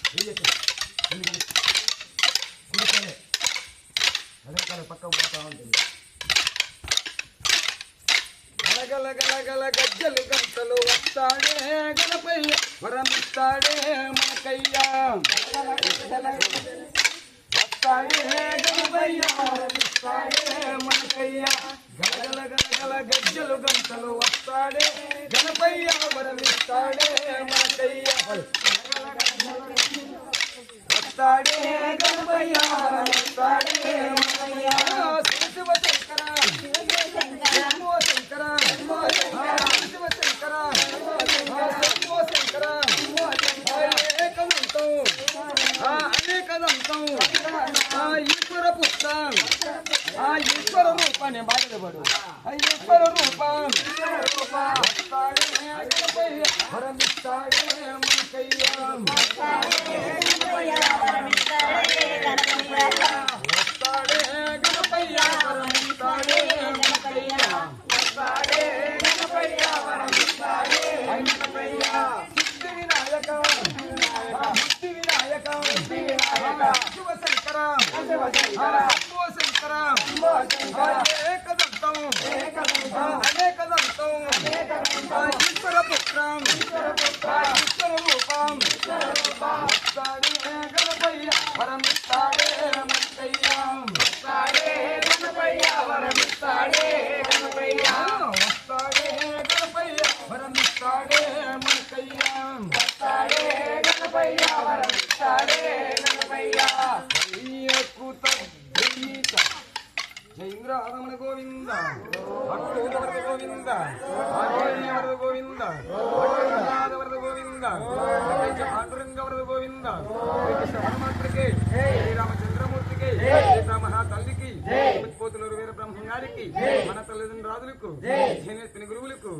అదే పక్క పోతా ఉంటుంది. గలగల గజ్జలు గంటలు వస్తాడే గణపయ్య వరమిస్తాడే మనకయ్యా. వస్తాడే గణపయ్య వరమిస్తాడే మనకయ్యా. గలగల గజ్జలు గంటలు వస్తాడే గణపయ్య వరమిస్తాడే మనకయ్యా. వస్తాడే గణపయ్య వరమిస్తాడే మనకయ్యా. శివ శంకర అనేకదంతం ఈశ్వర పుత్రం ఈశ్వర రూపాన్ని బాధపడు ఈశ్వర రూపం వరమిస్తాడే మనకయ్యా. వస్తాడే గణపయ్య వరమిస్తాడే మనకయ్యా. వస్తాడే గణపయ్య వరమిస్తాడే మనకయ్యా. సిద్ధి వినాయక సిద్ధి వినాయక శివ శంకర శంకర ఏకదంతం అనేకదంతం ఈశ్వర పుత్రం ఈశ్వర రూపం. వస్తాడే గణపయ్య వరమిస్తాడే మనకయ్యా. వస్తాడే గణపయ్య వరమిస్తాడే గణపయ్యా. వస్తాడే గణపయ్య వరమిస్తాడే మనకయ్యా. వస్తాడే గణపయ్య వరమిస్తాడే గణపయ్యా. జైంద్రమణ గోవింద భక్తవరద గోవింద వరద గోవింద వరద గోవింద పాండురంగ వరద గోవింద హనుమంతుడికి శ్రీరామచంద్రమూర్తికి సీతామహా తల్లికి పోతులూరు వీర బ్రహ్మం గారికి మన తల్లిదండ్రులకు గురువులకు